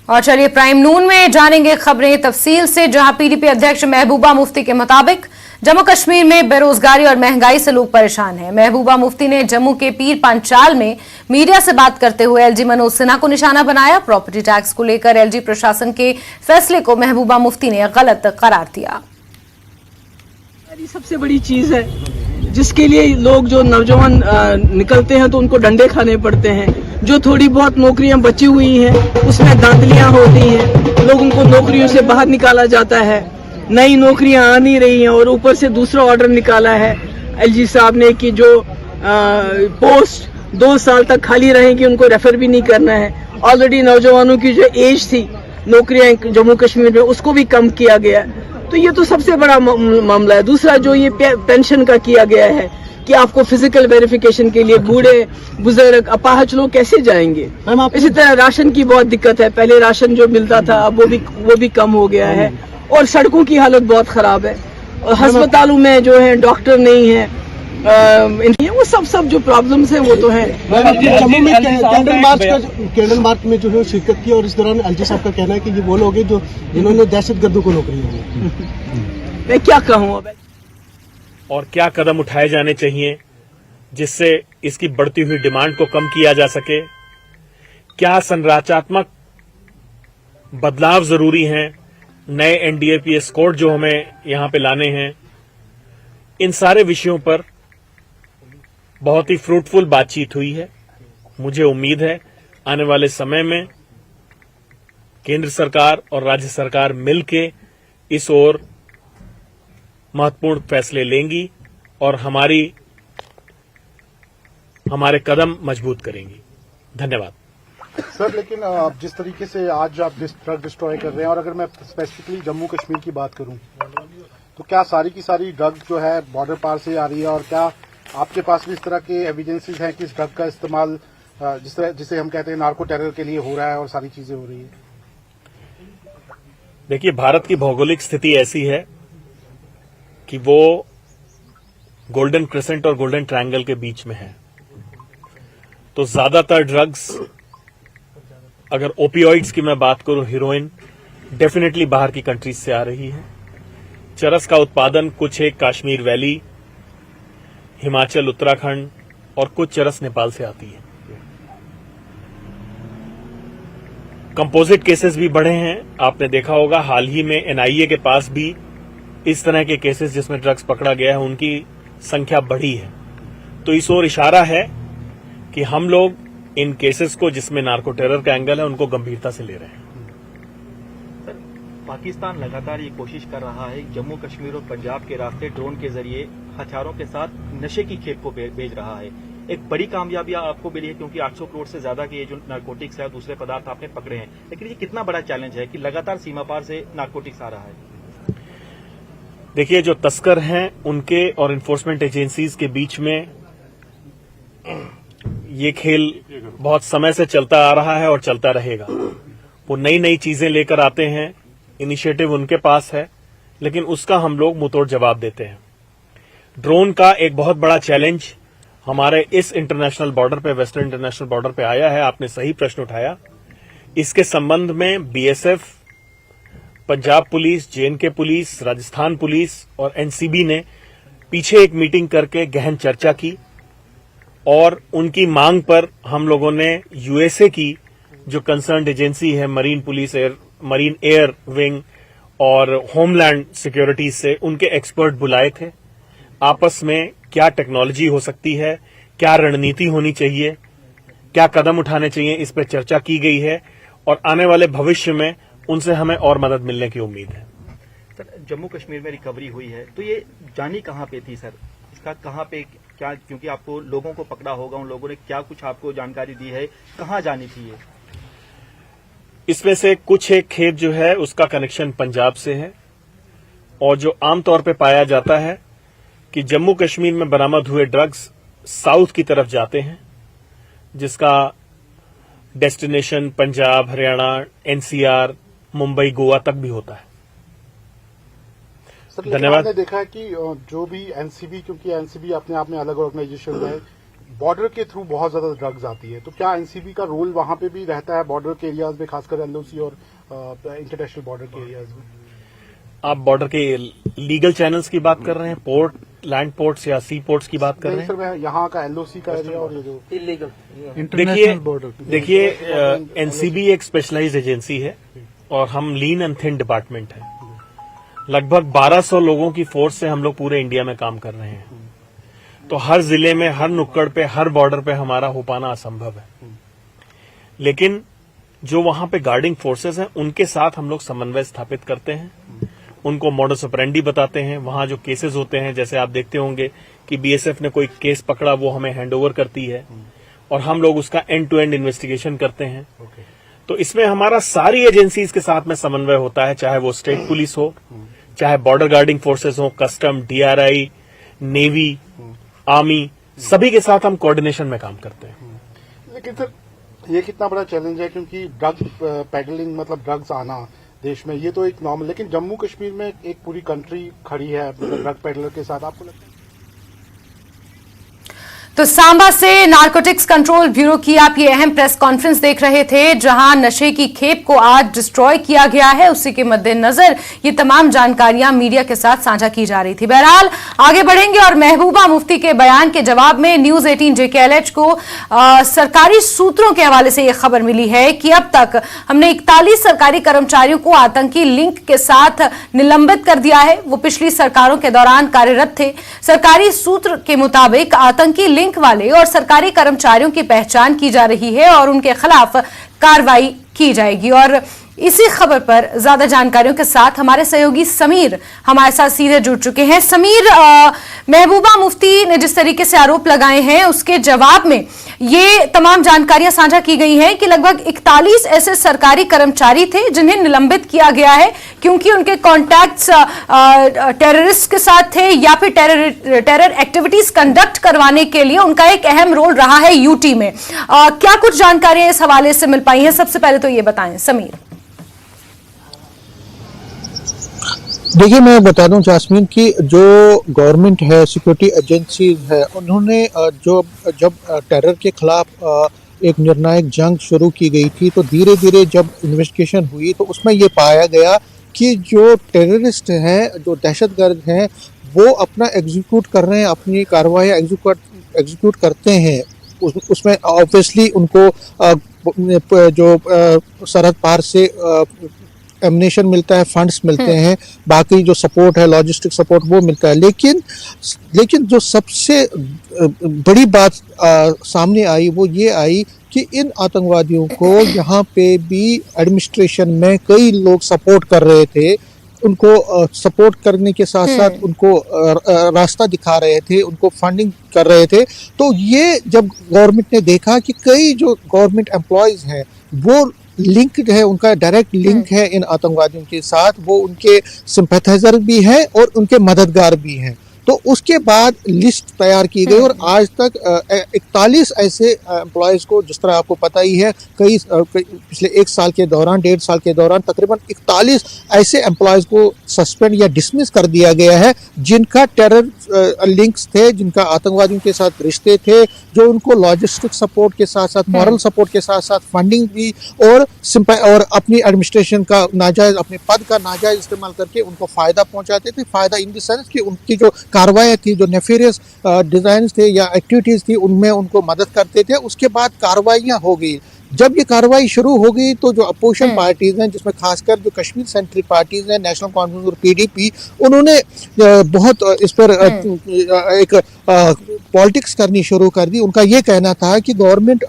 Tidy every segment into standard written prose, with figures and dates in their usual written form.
और चलिए प्राइम नून में जानेंगे खबरें तफसील से, जहां पीडीपी अध्यक्ष महबूबा मुफ्ती के मुताबिक जम्मू कश्मीर में बेरोजगारी और महंगाई से लोग परेशान हैं। महबूबा मुफ्ती ने जम्मू के पीर पांचाल में मीडिया से बात करते हुए एलजी मनोज सिन्हा को निशाना बनाया। प्रॉपर्टी टैक्स को लेकर एलजी प्रशासन के फैसले को महबूबा मुफ्ती ने गलत करार दिया। सबसे बड़ी चीज है जिसके लिए लोग जो नौजवान निकलते हैं तो उनको डंडे खाने पड़ते हैं। जो थोड़ी बहुत नौकरियां बची हुई हैं उसमें धांधलियां होती हैं, लोगों को नौकरियों से बाहर निकाला जाता है, नई नौकरियां आ नहीं रही हैं और ऊपर से दूसरा ऑर्डर निकाला है एलजी साहब ने कि जो पोस्ट 2 साल तक खाली रहेंगी उनको रेफर भी नहीं करना है। ऑलरेडी नौजवानों की जो एज थी नौकरियां जम्मू कश्मीर में उसको भी कम किया गया। तो ये तो सबसे बड़ा मामला है। दूसरा जो ये पेंशन का किया गया है कि आपको फिजिकल वेरिफिकेशन के लिए बूढ़े बुजुर्ग अपाहज लोग कैसे जाएंगे। इसी तरह राशन की बहुत दिक्कत है, पहले राशन जो मिलता था अब वो भी कम हो गया है और सड़कों की हालत बहुत खराब है और अस्पतालों में जो है डॉक्टर नहीं है। वो सब जो प्रॉब्लम्स हैं वो तो है। जम्मू में कैंडल मार्च में जो है शिरकत की और इस दौरान एलजी साहब का कहना है कि ये वो लोग हैं जो जिन्होंने दहशतगर्दों को नौकरी दी। मैं क्या कहूँ अब। और क्या कदम उठाए जाने चाहिए जिससे इसकी बढ़ती हुई डिमांड को कम किया जा सके। क्या संरचनात्मक बदलाव जरूरी हैं, नए एनडीएपीएस कोड जो हमें यहां पे लाने हैं। इन सारे विषयों पर बहुत ही फ्रूटफुल बातचीत हुई है। मुझे उम्मीद है आने वाले समय में केंद्र सरकार और राज्य सरकार मिलके इस ओर महत्वपूर्ण फैसले लेंगी और हमारे कदम मजबूत करेंगी। धन्यवाद सर। लेकिन जिस तरीके से आज आप ड्रग डिस्ट्रॉय कर रहे हैं और अगर मैं स्पेसिफिकली जम्मू कश्मीर की बात करूं तो क्या सारी की सारी ड्रग जो है बॉर्डर पार से आ रही है और क्या आपके पास भी इस तरह के एविडेंसेस हैं कि इस ड्रग का इस्तेमाल जिसे हम कहते हैं नार्को टेरर के लिए हो रहा है और सारी चीजें हो रही है। देखिए, भारत की भौगोलिक स्थिति ऐसी है कि वो गोल्डन क्रिसेंट और गोल्डन ट्रायंगल के बीच में है। तो ज्यादातर ड्रग्स, अगर ओपियोइड्स की मैं बात करूं, हीरोइन डेफिनेटली बाहर की कंट्रीज से आ रही है। चरस का उत्पादन कुछ एक कश्मीर वैली, हिमाचल, उत्तराखंड और कुछ चरस नेपाल से आती है। कंपोजिट केसेस भी बढ़े हैं। आपने देखा होगा हाल ही में एनआईए के पास भी इस तरह के केसेस जिसमें ड्रग्स पकड़ा गया है उनकी संख्या बढ़ी है। तो इस ओर इशारा है कि हम लोग इन केसेस को जिसमें नार्को टेरर का एंगल है उनको गंभीरता से ले रहे हैं। पाकिस्तान लगातार ये कोशिश कर रहा है जम्मू कश्मीर और पंजाब के रास्ते ड्रोन के जरिए हथियारों के साथ नशे की खेप को भेज रहा है। एक बड़ी कामयाबी आपको मिली है क्योंकि 800 करोड़ से ज्यादा के ये जो नारकोटिक्स है दूसरे पदार्थ आपने पकड़े हैं, लेकिन ये कितना बड़ा चैलेंज है कि लगातार सीमा पार से नारकोटिक्स आ रहा है। देखिए, जो तस्कर हैं उनके और इन्फोर्समेंट एजेंसीज के बीच में ये खेल बहुत समय से चलता आ रहा है और चलता रहेगा। वो नई नई चीजें लेकर आते हैं, इनिशिएटिव उनके पास है, लेकिन उसका हम लोग मुंहतोड़ जवाब देते हैं। ड्रोन का एक बहुत बड़ा चैलेंज हमारे इस इंटरनेशनल बॉर्डर पे, वेस्टर्न इंटरनेशनल बॉर्डर पे आया है। आपने सही प्रश्न उठाया। इसके संबंध में BSF, Punjab police, JNK police, Rajasthan police और एनसीबी ने पीछे एक मीटिंग करके गहन चर्चा की और उनकी मांग पर हम लोगों ने यूएसए की जो कंसर्न्ड एजेंसी है, मरीन एयर विंग और होमलैंड सिक्योरिटी से, उनके एक्सपर्ट बुलाए थे। आपस में क्या टेक्नोलॉजी हो सकती है, क्या रणनीति होनी चाहिए, क्या कदम उठाने चाहिए, इस पर चर्चा की गई है और आने वाले भविष्य में उनसे हमें और मदद मिलने की उम्मीद है। सर, जम्मू कश्मीर में रिकवरी हुई है तो ये जानी कहां पे थी सर? इसका कहां पे क्या, क्योंकि आपको लोगों को पकड़ा होगा, उन लोगों ने क्या कुछ आपको जानकारी दी है, कहां जानी थी ये? इसमें से कुछ एक खेप जो है उसका कनेक्शन पंजाब से है और जो आमतौर पे पाया जाता है कि जम्मू कश्मीर में बरामद हुए ड्रग्स साउथ की तरफ जाते हैं, जिसका डेस्टिनेशन पंजाब, हरियाणा, एनसीआर, मुंबई, गोवा तक भी होता है। धन्यवाद। आपने देखा है कि जो भी एनसीबी, क्योंकि एनसीबी अपने आप में अलग ऑर्गेनाइजेशन है, बॉर्डर के थ्रू बहुत ज्यादा ड्रग्स आती है, तो क्या एनसीबी का रोल वहां पे भी रहता है बॉर्डर के एरियाज में, खासकर एलओसी और इंटरनेशनल बॉर्डर के एरियाज में? आप बॉर्डर के लीगल चैनल्स की बात कर रहे हैं, पोर्ट, लैंड पोर्ट्स या सी पोर्ट्स की बात कर रहे हैं? सर मैं यहाँ का एलओसी का एरिया और ये जो इलीगल देखिए एनसीबी एक स्पेशलाइज्ड एजेंसी है और हम लीन एंड थिन डिपार्टमेंट है। लगभग 1200 लोगों की फोर्स से हम लोग पूरे इंडिया में काम कर रहे हैं, तो हर जिले में, हर नुक्कड़ पे, हर बॉर्डर पे हमारा हो पाना असंभव है। लेकिन जो वहां पे गार्डिंग फोर्सेस हैं उनके साथ हम लोग समन्वय स्थापित करते हैं, उनको मॉडस ऑपरेंडी बताते हैं। वहां जो केसेस होते हैं, जैसे आप देखते होंगे कि बीएसएफ ने कोई केस पकड़ा, वो हमें हैंडओवर करती है और हम लोग उसका एंड टू एंड इन्वेस्टिगेशन करते हैं। तो इसमें हमारा सारी एजेंसीज के साथ में समन्वय होता है, चाहे वो स्टेट पुलिस हो, चाहे बॉर्डर गार्डिंग फोर्सेस हो, कस्टम, डीआरआई, नेवी, आर्मी, सभी के साथ हम कोऑर्डिनेशन में काम करते हैं। लेकिन सर ये कितना बड़ा चैलेंज है, क्योंकि ड्रग पेडलिंग मतलब ड्रग्स आना देश में, ये तो एक नॉर्मल, लेकिन जम्मू कश्मीर में एक पूरी कंट्री खड़ी है ड्रग पेडलर के साथ, आपको लगता है? तो सांबा से नारकोटिक्स कंट्रोल ब्यूरो की आप ये अहम प्रेस कॉन्फ्रेंस देख रहे थे, जहां नशे की खेप को आज डिस्ट्रॉय किया गया है। उसी के मद्देनजर ये तमाम जानकारियां मीडिया के साथ साझा की जा रही थी। बहरहाल आगे बढ़ेंगे और महबूबा मुफ्ती के बयान के जवाब में न्यूज 18 JKLH को सरकारी सूत्रों के हवाले से यह खबर मिली है कि अब तक हमने 41 सरकारी कर्मचारियों को आतंकी लिंक के साथ निलंबित कर दिया है। वो पिछली सरकारों के दौरान कार्यरत थे। सरकारी सूत्र के मुताबिक आतंकी लिंक वाले और सरकारी कर्मचारियों की पहचान की जा रही है और उनके खिलाफ कार्रवाई की जाएगी। और इसी खबर पर ज्यादा जानकारियों के साथ हमारे सहयोगी समीर हमारे साथ सीधे जुड़ चुके हैं। समीर, महबूबा मुफ्ती ने जिस तरीके से आरोप लगाए हैं उसके जवाब में ये तमाम जानकारियां साझा की गई हैं कि लगभग 41 ऐसे सरकारी कर्मचारी थे जिन्हें निलंबित किया गया है क्योंकि उनके कॉन्टैक्ट्स टेररिस्ट के साथ थे या फिर टेरर एक्टिविटीज कंडक्ट करवाने के लिए उनका एक अहम रोल रहा है यूटी में। क्या कुछ जानकारियां इस हवाले से मिल पाई हैं? सबसे पहले तो ये बताएं समीर। देखिए, मैं बता दूं जास्मीन कि जो गवर्नमेंट है, सिक्योरिटी एजेंसी है, उन्होंने जब टेरर के खिलाफ एक निर्णायक जंग शुरू की गई थी, तो धीरे धीरे जब इन्वेस्टिगेशन हुई तो उसमें ये पाया गया कि जो टेररिस्ट हैं, जो दहशतगर्द हैं, वो अपना एग्जीक्यूट कर रहे हैं, अपनी कार्रवाई एग्जीक्यूट करते हैं। उसमें ऑब्वियसली उनको जो सरहद पार से एमिनेशन मिलता है, फंड्स मिलते हैं, बाकी जो सपोर्ट है, लॉजिस्टिक सपोर्ट, वो मिलता है। लेकिन जो सबसे बड़ी बात सामने आई वो ये आई कि इन आतंकवादियों को यहाँ पे भी एडमिनिस्ट्रेशन में कई लोग सपोर्ट कर रहे थे। उनको सपोर्ट करने के साथ साथ उनको रास्ता दिखा रहे थे, उनको फंडिंग कर रहे थे। तो ये जब गवर्नमेंट ने देखा कि कई जो गवर्नमेंट एम्प्लॉयज हैं वो लिंक्ड है, उनका डायरेक्ट लिंक है इन आतंकवादियों के साथ, वो उनके सिंपैथाइजर भी हैं और उनके मददगार भी हैं, तो उसके बाद लिस्ट तैयार की गई और आज तक 41 ऐसे एम्प्लॉयज को, जिस तरह आपको पता ही है, पिछले 1 साल के दौरान, 1.5 साल के दौरान तकरीबन 41 ऐसे एम्प्लॉयज को सस्पेंड या डिसमिस कर दिया गया है जिनका टेरर लिंक्स थे, जिनका आतंकवादियों के साथ रिश्ते थे, जो उनको लॉजिस्टिक सपोर्ट के साथ साथ मॉरल सपोर्ट के साथ साथ फंडिंग भी और अपनी एडमिनिस्ट्रेशन का नाजायज, अपने पद का नाजायज इस्तेमाल करके उनको फायदा पहुंचाते थे। फायदा इन द सेंस कि उनकी जो कार्रवाई थी, जो नेफेरियस डिजाइन थे या एक्टिविटीज थी, उनमें उनको मदद करते थे। उसके बाद कार्रवाइयां हो गई। जब ये कार्रवाई शुरू हो गई तो जो अपोजिशन पार्टीज हैं, जिसमें खासकर जो कश्मीर सेंट्रिक पार्टीज हैं, नेशनल कॉन्फ्रेंस और पीडीपी, उन्होंने बहुत इस पर एक पॉलिटिक्स करनी शुरू कर दी। उनका ये कहना था कि गवर्नमेंट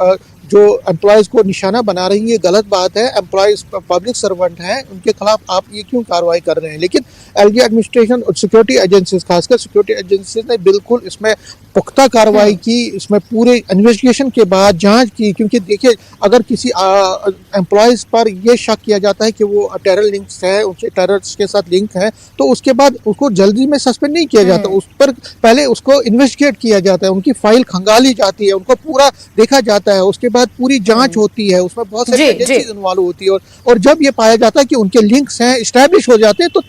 जो एम्प्लॉयज को निशाना बना रही है, ये गलत बात है। एम्प्लॉयज पब्लिक सर्वेंट हैं, उनके खिलाफ आप ये क्यों कार्रवाई कर रहे हैं? लेकिन एलजी एडमिनिस्ट्रेशन और सिक्योरिटी एजेंसीज, खासकर सिक्योरिटी एजेंसीज ने बिल्कुल इसमें पुख्ता कार्रवाई की, इसमें पूरे इन्वेस्टिगेशन के बाद जांच की। क्योंकि देखिए, अगर किसी एम्प्लॉयज पर यह शक किया जाता है कि वो टेरर लिंक्स है, उनसे टेररिस्ट के साथ लिंक है, तो उसके बाद उसको जल्दी में सस्पेंड नहीं किया जाता, उस पर पहले उसको इन्वेस्टिगेट किया जाता है, उनकी फाइल खंगाली जाती है, उनको पूरा देखा जाता है, उसके बाद पूरी जांच होती है, उसमें बहुत सारी एजेंसीज इन्वॉल्व होती है और जब ये पाया जाता है कि उनके लिंक्स हैं, एस्टैब्लिश हो जाते हैं, तो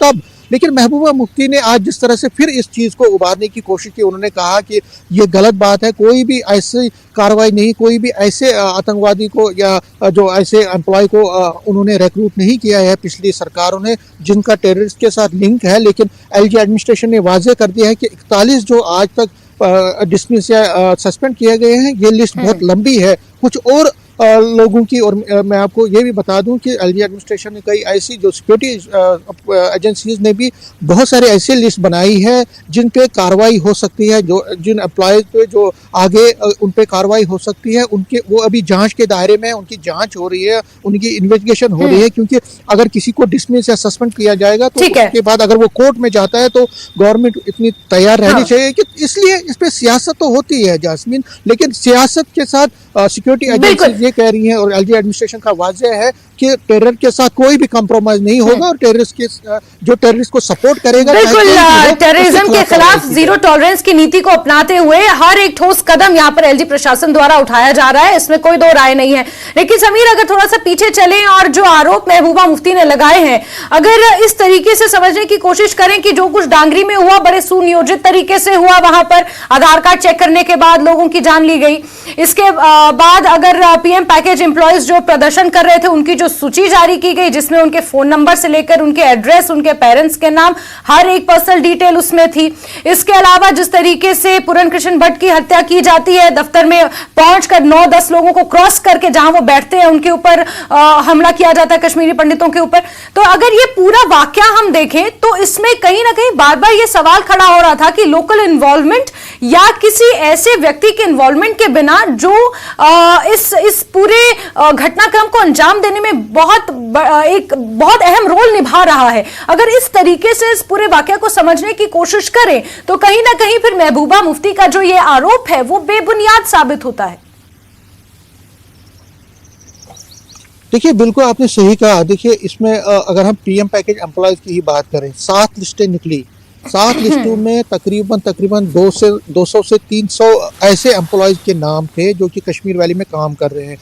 लेकिन महबूबा मुफ्ती ने आज जिस तरह से फिर इस चीज़ को उभारने की कोशिश की, उन्होंने कहा कि ये गलत बात है, कोई भी ऐसी कार्रवाई नहीं, कोई भी ऐसे आतंकवादी को या जो ऐसे एम्प्लॉय को उन्होंने रिक्रूट नहीं किया है पिछली सरकारों ने जिनका टेररिस्ट के साथ लिंक है। लेकिन एलजी एडमिनिस्ट्रेशन ने वाजे कर दिया है कि 41 जो आज तक डिसमिस या सस्पेंड किए गए हैं, ये लिस्ट बहुत लंबी है। कुछ और लोगों की, और मैं आपको ये भी बता दूं कि एलजी एडमिनिस्ट्रेशन ने कई ऐसी जो सिक्योरिटी एजेंसीज ने भी बहुत सारे ऐसे लिस्ट बनाई है जिन पे कार्रवाई हो सकती है, जो जिन एम्प्लॉयज पे जो आगे उन पे कार्रवाई हो सकती है, उनके वो अभी जांच के दायरे में, उनकी जांच हो रही है, उनकी इन्वेस्टिगेशन हो रही है। क्योंकि अगर किसी को डिसमिस या सस्पेंड किया जाएगा तो उसके बाद अगर वो कोर्ट में जाता है तो गवर्नमेंट इतनी तैयार रहनी चाहिए कि इसलिए इस पे सियासत तो होती है जास्मीन, लेकिन सियासत के साथ सिक्योरिटी एजेंसी ये कह रही हैं और एलजी एडमिनिस्ट्रेशन का वाजे है कि टेरर के साथ कोई भी कॉम्प्रोमाइज नहीं होगा और टेररिस्ट के जो टेररिस्ट को सपोर्ट करेगा, बिल्कुल टेररिज्म के खिलाफ जीरो टॉलरेंस की नीति को अपनाते हुए हर एक ठोस कदम यहाँ पर एलजी प्रशासन द्वारा उठाया जा रहा है, इसमें कोई दो राय नहीं है। लेकिन समीर, अगर थोड़ा सा पीछे चलें और जो आरोप महबूबा मुफ्ती ने लगाए हैं, अगर इस तरीके से समझने की कोशिश करें कि जो कुछ डांगरी में हुआ बड़े सुनियोजित तरीके से हुआ, वहां पर आधार कार्ड चेक करने के बाद लोगों की जान ली गई, इसके बाद अगर पीएम पैकेज एम्प्लॉयज जो प्रदर्शन कर रहे थे उनकी जो सूची जारी की गई जिसमें उनके फोन नंबर से लेकर उनके एड्रेस, उनके पेरेंट्स के नाम, हर एक पर्सनल डिटेल उसमें थी। इसके अलावा जिस तरीके से पूरन कृष्ण भट्ट की हत्या की जाती है, दफ्तर में पहुंचकर 9-10 लोगों को क्रॉस करके जहां वो बैठते हैं उनके ऊपर हमला किया जाता है, कश्मीरी पंडितों के ऊपर। तो अगर ये पूरा वाकया हम देखें तो इसमें कहीं ना कहीं बार बार ये सवाल खड़ा हो रहा था कि लोकल इन्वॉल्वमेंट या किसी ऐसे व्यक्ति के इन्वॉल्वमेंट के बिना जो इस पूरे घटनाक्रम को अंजाम देने में एक बहुत अहम रोल निभा रहा है। अगर इस तरीके से इस पूरे वाकया को समझने की कोशिश करें तो कहीं ना कहीं फिर महबूबा मुफ्ती का जो ये आरोप है वो बेबुनियाद साबित होता है। देखिए, बिल्कुल आपने सही कहा। देखिए, इसमें अगर हम पीएम पैकेज एम्प्लॉयज की ही बात करें, 7 लिस्टें निकली, 7 लिस्टों में तकरीबन 200 से 300 ऐसे एम्प्लॉयज के नाम थे जो कि कश्मीर वैली में काम कर रहे हैं।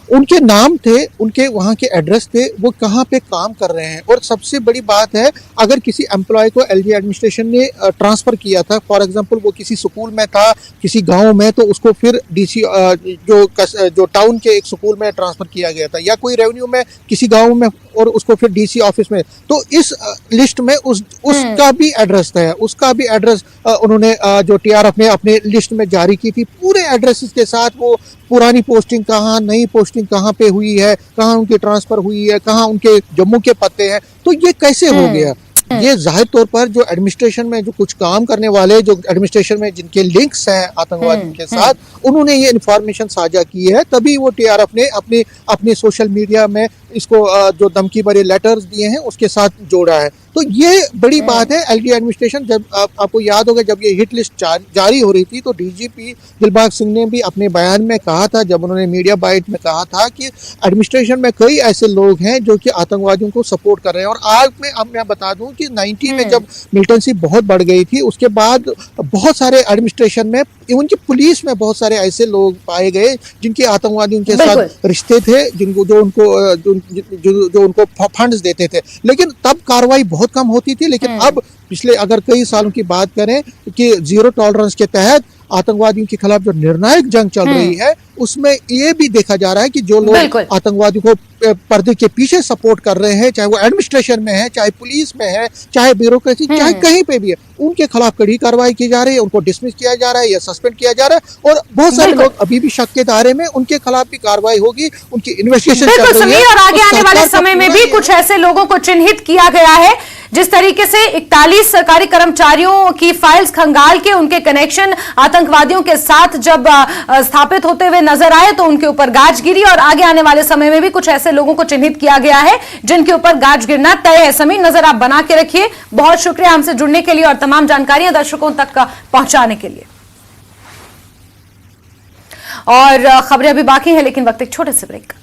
उनके नाम थे, उनके वहाँ के एड्रेस थे, वो कहाँ पे काम कर रहे हैं। और सबसे बड़ी बात है, अगर किसी एम्प्लॉय को एलजी एडमिनिस्ट्रेशन ने ट्रांसफ़र किया था, फॉर एग्जांपल वो किसी स्कूल में था, किसी गांव में, तो उसको फिर डीसी जो टाउन के एक स्कूल में ट्रांसफ़र किया गया था, या कोई रेवेन्यू में किसी गाँव में और उसको फिर डीसी ऑफिस में, तो इस लिस्ट में उसका भी एड्रेस था, उसका भी एड्रेस उन्होंने जो टीआरएफ ने अपने लिस्ट में जारी की थी, पूरे एड्रेसेस के साथ, वो पुरानी पोस्टिंग कहाँ, नई पोस्टिंग कहाँ पे हुई है, कहाँ उनकी ट्रांसफर हुई है, कहाँ उनके जम्मू के पत्ते हैं। तो ये कैसे हो गया? ये जाहिर तौर पर जो एडमिनिस्ट्रेशन में जो कुछ काम करने वाले, जो एडमिनिस्ट्रेशन में जिनके लिंक्स हैं आतंकवादियों के साथ, उन्होंने ये इन्फॉर्मेशन साझा की है, तभी वो टीआरएफ ने अपने सोशल मीडिया में इसको जो धमकी भरे लेटर्स दिए हैं उसके साथ जोड़ा है। तो ये बड़ी बात है। एलजी एडमिनिस्ट्रेशन, जब आपको याद होगा, जब ये हिट लिस्ट जारी हो रही थी तो डीजीपी दिलबाग सिंह ने भी अपने बयान में कहा था, जब उन्होंने मीडिया बाइट में कहा था कि एडमिनिस्ट्रेशन में कई ऐसे लोग हैं जो कि आतंकवादियों को सपोर्ट कर रहे हैं। और आज मैं बता दूं कि 90 में जब मिलिटेंसी बहुत बढ़ गई थी, उसके बाद बहुत सारे एडमिनिस्ट्रेशन में, इवन की पुलिस में बहुत सारे ऐसे लोग पाए गए जिनके आतंकवादियों के साथ रिश्ते थे, जिनको जो उनको फंड्स देते थे। लेकिन तब कार्रवाई बहुत कम होती थी। लेकिन अब पिछले अगर कई सालों की बात करें कि जीरो टॉलरेंस के तहत आतंकवादियों के खिलाफ जो निर्णायक जंग चल रही है, उसमें ये भी देखा जा रहा है कि जो लोग आतंकवादियों को पर्दे के पीछे सपोर्ट कर रहे हैं, चाहे वो एडमिनिस्ट्रेशन में है, चाहे पुलिस में है, चाहे ब्यूरोक्रेसी, चाहे कहीं पे भी है, उनके खिलाफ कड़ी कार्रवाई की जा रही है, उनको डिसमिस किया जा रहा है या सस्पेंड किया जा रहा है। और बहुत सारे लोग अभी भी शक के दायरे में, उनके खिलाफ भी कार्रवाई होगी, उनकी इन्वेस्टिगेशन चल रही है। और आगे आने वाले समय में भी कुछ ऐसे लोगों को चिन्हित किया गया है जिस तरीके से 41 सरकारी कर्मचारियों की फाइल्स खंगाल के उनके कनेक्शन आतंकवादियों के साथ जब स्थापित होते हुए नजर आए तो उनके ऊपर गाज गिरी। और आगे आने वाले समय में भी कुछ ऐसे लोगों को चिन्हित किया गया है जिनके ऊपर गाज गिरना तय है। समीर, नजर आप बना के रखिए। बहुत शुक्रिया हमसे जुड़ने के लिए और तमाम जानकारियां दर्शकों तक पहुंचाने के लिए। और खबरें अभी बाकी हैं, लेकिन वक्त एक छोटे से ब्रेक।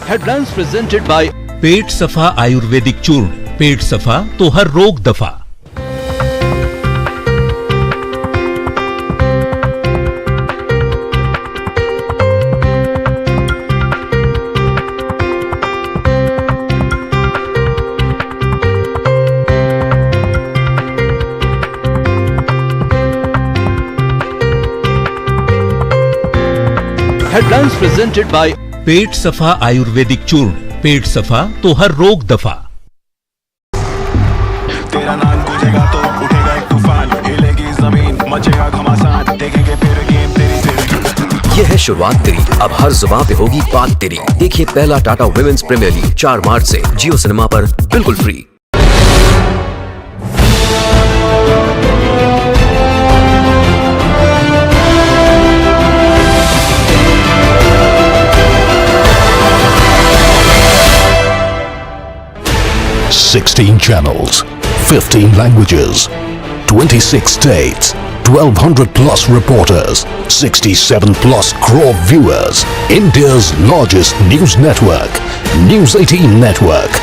हेडलाइंस प्रेजेंटेड बाय पेट सफा आयुर्वेदिक चूर्ण। पेट सफा तो हर रोग दफा। हेडलाइंस प्रेजेंटेड बाय पेट सफा आयुर्वेदिक चूर्ण। पेट सफा तो हर रोग दफा। तेरा नाम गूंजेगा तो उठेगा एक तूफान, हिलेगी जमीन, मचेगा घमासान, देखेंगे फिर गेम तेरी। ये है शुरुआत तेरी, अब हर जुबान पे होगी बात तेरी। देखिए पहला टाटा वुमेन्स प्रीमियर लीग 4 मार्च से जियो सिनेमा पर बिल्कुल free. $16 channels, 15 languages, 26 states, 1,200 plus reporters, 67 plus crore viewers. India's largest news network, News 18 Network.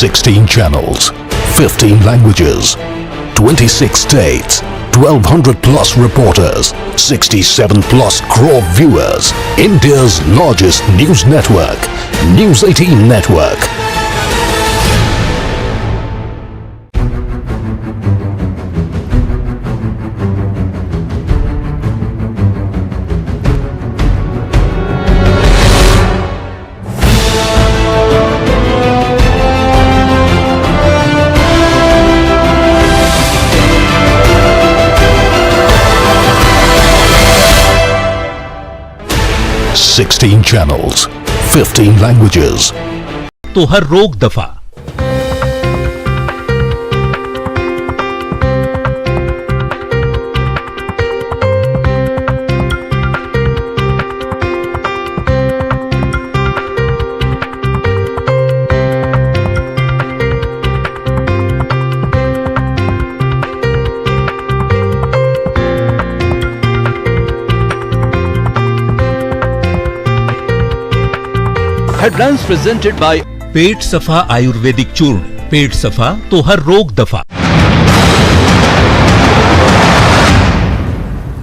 $16 channels, 15 languages, 26 states, 1,200 plus reporters, 67 plus crore viewers. India's largest news network, News 18 Network. $16 channels, 15 languages. तो हर रोग दफा। Headlines presented by पेट सफा आयुर्वेदिक चूर्ण। पेट सफा तो हर रोग दफा।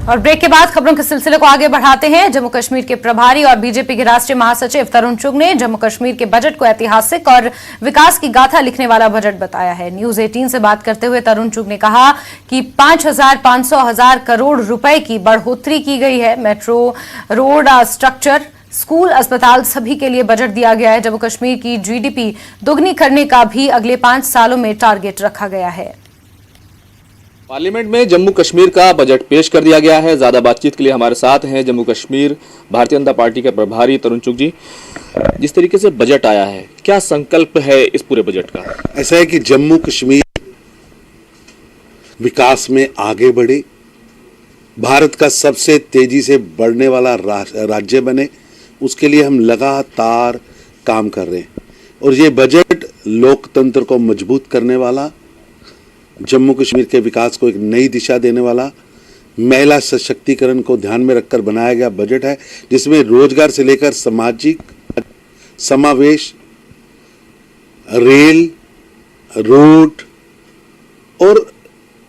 और ब्रेक के बाद खबरों के सिलसिले को आगे बढ़ाते हैं। जम्मू कश्मीर के प्रभारी और बीजेपी के राष्ट्रीय महासचिव तरुण चुग ने जम्मू कश्मीर के बजट को ऐतिहासिक और विकास की गाथा लिखने वाला बजट बताया है। न्यूज 18 से बात करते हुए तरुण चुग ने कहा कि 5,500 करोड़ रुपए की बढ़ोतरी की गई है। मेट्रो, रोड, स्ट्रक्चर, स्कूल, अस्पताल सभी के लिए बजट दिया गया है। जम्मू कश्मीर की जीडीपी दोगुनी करने का भी अगले 5 सालों में टारगेट रखा गया है। पार्लियामेंट में जम्मू कश्मीर का बजट पेश कर दिया गया है। ज्यादा बातचीत के लिए हमारे साथ हैं जम्मू कश्मीर भारतीय जनता पार्टी के प्रभारी तरुण चुग जी। जिस तरीके से बजट आया है, क्या संकल्प है इस पूरे बजट का? ऐसा है कि जम्मू कश्मीर विकास में आगे बढ़े, भारत का सबसे तेजी से बढ़ने वाला राज्य बने, उसके लिए हम लगातार काम कर रहे हैं। और ये बजट लोकतंत्र को मजबूत करने वाला, जम्मू कश्मीर के विकास को एक नई दिशा देने वाला, महिला सशक्तिकरण को ध्यान में रखकर बनाया गया बजट है, जिसमें रोजगार से लेकर सामाजिक समावेश, रेल, रोड और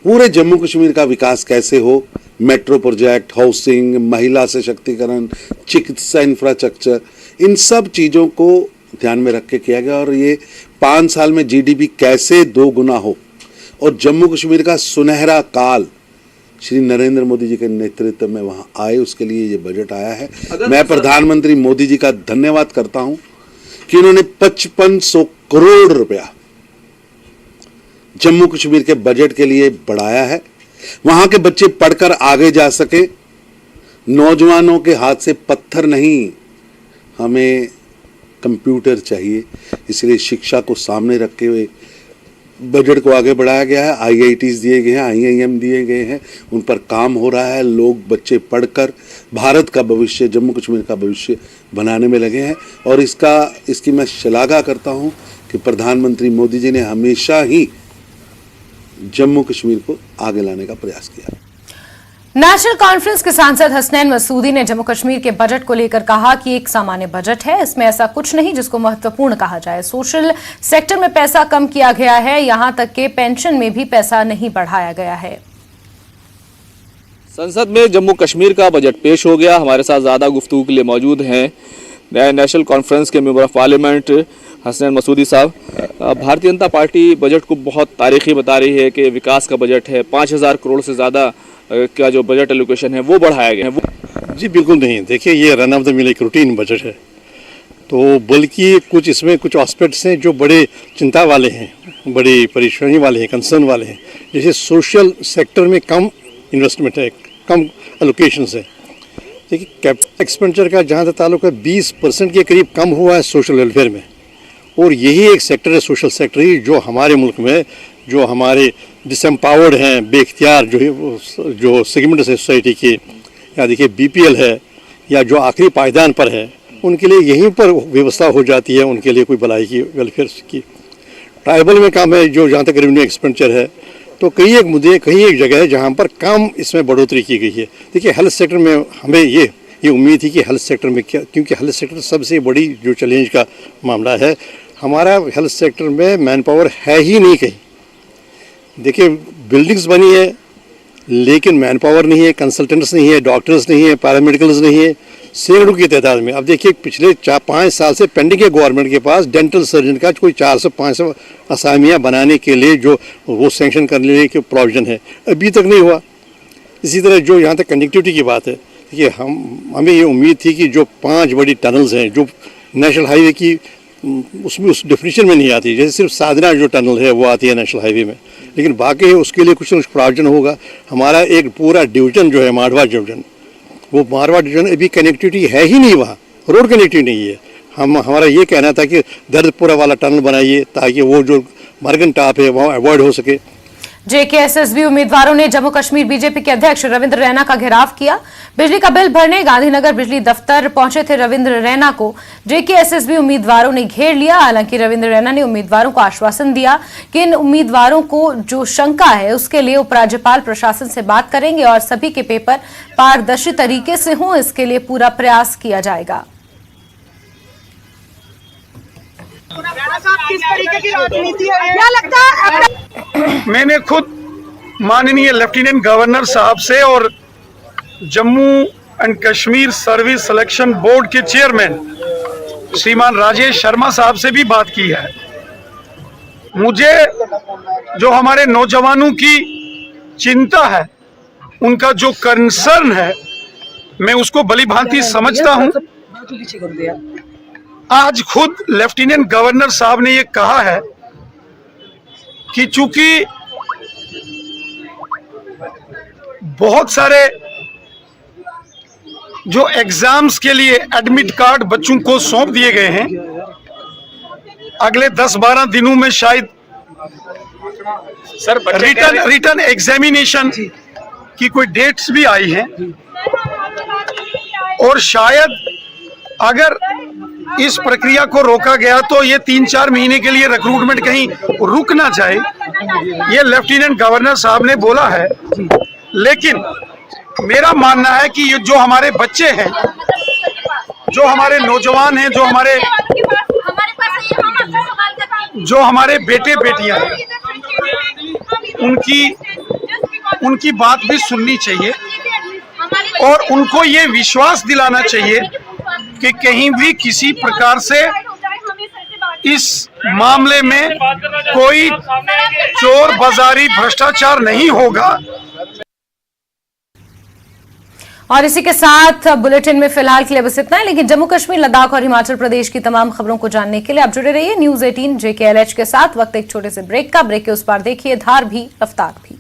पूरे जम्मू कश्मीर का विकास कैसे हो, मेट्रो प्रोजेक्ट, हाउसिंग, महिला सशक्तिकरण, चिकित्सा इंफ्रास्ट्रक्चर, इन सब चीज़ों को ध्यान में रख के किया गया। और ये 5 साल में जीडीपी कैसे 2 गुना हो और जम्मू कश्मीर का सुनहरा काल श्री नरेंद्र मोदी जी के नेतृत्व में वहां आए, उसके लिए ये बजट आया है। मैं प्रधानमंत्री मोदी जी का धन्यवाद करता हूं कि उन्होंने 5500 करोड़ रुपया जम्मू कश्मीर के बजट के लिए बढ़ाया है। वहां के बच्चे पढ़कर आगे जा सके, नौजवानों के हाथ से पत्थर नहीं, हमें कंप्यूटर चाहिए, इसलिए शिक्षा को सामने रखे हुए बजट को आगे बढ़ाया गया है। आईआईटीज दिए गए हैं, आईआईएम दिए गए हैं, उन पर काम हो रहा है। लोग, बच्चे पढ़कर भारत का भविष्य, जम्मू कश्मीर का भविष्य बनाने में लगे हैं। और इसकी मैं श्लाघा करता हूं कि प्रधानमंत्री मोदी जी ने हमेशा ही जम्मू कश्मीर को आगे लाने का प्रयास किया। नेशनल कॉन्फ्रेंस के सांसद हसनैन मसूदी ने जम्मू कश्मीर के बजट को लेकर कहा कि एक सामान्य बजट है, इसमें ऐसा कुछ नहीं जिसको महत्वपूर्ण कहा जाए। सोशल सेक्टर में पैसा कम किया गया है, यहां तक कि पेंशन में भी पैसा नहीं बढ़ाया गया है। संसद में जम्मू कश्मीर का बजट पेश हो गया। हमारे साथ ज़्यादा गुफ्तगू के लिए मौजूद हैं नेशनल कॉन्फ्रेंस के member of parliament Hasnain Masoodi साहब। भारतीय जनता पार्टी बजट को बहुत तारीखी बता रही है कि विकास का बजट है, 5000 करोड़ से ज़्यादा का जो बजट एलोकेशन है वो बढ़ाया गया है। जी बिल्कुल नहीं, देखिए ये रन ऑफ द मिल एक रूटीन बजट है, तो बल्कि कुछ इसमें कुछ एस्पेक्ट्स हैं जो बड़े चिंता वाले हैं, बड़ी परेशानी वाले हैं, कंसर्न वाले हैं। जैसे सोशल सेक्टर में कम इन्वेस्टमेंट है, कम एलोकेशंस है। देखिए कैपिटल एक्सपेंडिचर का जहाँ तक ताल्लुक है 20% के करीब कम हुआ है सोशल वेलफेयर में, और यही एक सेक्टर है सोशल सेक्टर ही जो हमारे मुल्क में जो हमारे डिसएम्पावर्ड हैं, बेख्तियार जो सेगमेंट है सोसाइटी के, या देखिए BPL है या जो आखिरी पायदान पर है, उनके लिए यहीं पर व्यवस्था हो जाती है, उनके लिए कोई भलाई की वेलफेयर की। ट्राइबल में काम है जो जहाँ तक रेवेन्यू एक्सपेंडिचर है, तो कई एक मुद्दे कई एक जगह है जहाँ पर कम इसमें बढ़ोतरी की गई है। देखिए हेल्थ सेक्टर में हमें ये उम्मीद थी कि हेल्थ सेक्टर में क्या, क्योंकि हेल्थ सेक्टर सबसे बड़ी जो चैलेंज का मामला है, हमारा हेल्थ सेक्टर में मैन पावर है ही नहीं कहीं। देखिए बिल्डिंग्स बनी है लेकिन मैन पावर नहीं है, कंसल्टेंट्स नहीं है, डॉक्टर्स नहीं है, पैरामेडिकल्स नहीं है, सैकड़ों की तादाद में। अब देखिए पिछले 4-5 साल से पेंडिंग है गवर्नमेंट के पास डेंटल सर्जन का कोई 400-500 असामियाँ बनाने के लिए जो वो सैंक्शन करने के प्रोविजन है, अभी तक नहीं हुआ। इसी तरह जो यहाँ तक कनेक्टिविटी की बात है, देखिए हमें ये उम्मीद थी कि जो 5 बड़ी टनल्स हैं जो नेशनल हाईवे की उसमें उस डेफिनेशन में नहीं आती, जैसे सिर्फ साधना जो टनल है वो आती है नेशनल हाईवे में, लेकिन बाकी उसके लिए कुछ न कुछ प्रोविजन होगा। हमारा एक पूरा डिवीजन जो है मारवाड़ डिवीजन, वो मारवाड़ डिवीजन अभी कनेक्टिविटी है ही नहीं, वहाँ रोड कनेक्टिविटी नहीं है। हमारा ये कहना था कि दर्दपुरा वाला टनल बनाइए ताकि वो जो मरगन टॉप है वहाँ अवॉइड हो सके। JKSSB उम्मीदवारों ने जम्मू कश्मीर बीजेपी के अध्यक्ष रविंद्र रैना का घेराव किया। बिजली का बिल भरने गांधीनगर बिजली दफ्तर पहुंचे थे रविंद्र रैना को JKSSB उम्मीदवारों ने घेर लिया। हालांकि रविंद्र रैना ने उम्मीदवारों को आश्वासन दिया कि इन उम्मीदवारों को जो शंका है उसके लिए उपराज्यपाल प्रशासन से बात करेंगे और सभी के पेपर पारदर्शी तरीके से हों, इसके लिए पूरा प्रयास किया जाएगा। किस तरीके की राजनीति है, क्या लगता है? मैंने खुद माननीय लेफ्टिनेंट गवर्नर साहब से और Jammu and Kashmir service selection board के चेयरमैन श्रीमान राजेश शर्मा साहब से भी बात की है। मुझे जो हमारे नौजवानों की चिंता है, उनका जो कंसर्न है, मैं उसको भली भांति समझता हूं। आज खुद लेफ्टिनेंट गवर्नर साहब ने ये कहा है कि चूंकि बहुत सारे जो एग्जाम्स के लिए एडमिट कार्ड बच्चों को सौंप दिए गए हैं, अगले 10-12 दिनों में शायद सर रिटर्न एग्जामिनेशन की कोई डेट्स भी आई हैं, और शायद अगर इस प्रक्रिया को रोका गया तो ये 3-4 महीने के लिए रिक्रूटमेंट कहीं रुक ना जाए, ये लेफ्टिनेंट गवर्नर साहब ने बोला है। लेकिन मेरा मानना है कि ये जो हमारे बच्चे हैं, जो हमारे नौजवान हैं, जो हमारे बेटे बेटियां हैं, उनकी बात भी सुननी चाहिए और उनको ये विश्वास दिलाना चाहिए कि कहीं भी किसी प्रकार से इस मामले में कोई चोर बाजारी भ्रष्टाचार नहीं होगा। और इसी के साथ बुलेटिन में फिलहाल के लिए बस इतना है, लेकिन जम्मू कश्मीर, लद्दाख और हिमाचल प्रदेश की तमाम खबरों को जानने के लिए आप जुड़े रहिए न्यूज़ 18 JKLH के साथ। वक्त एक छोटे से ब्रेक का, ब्रेक के उस पार देखिए धार भी रफ्तार भी।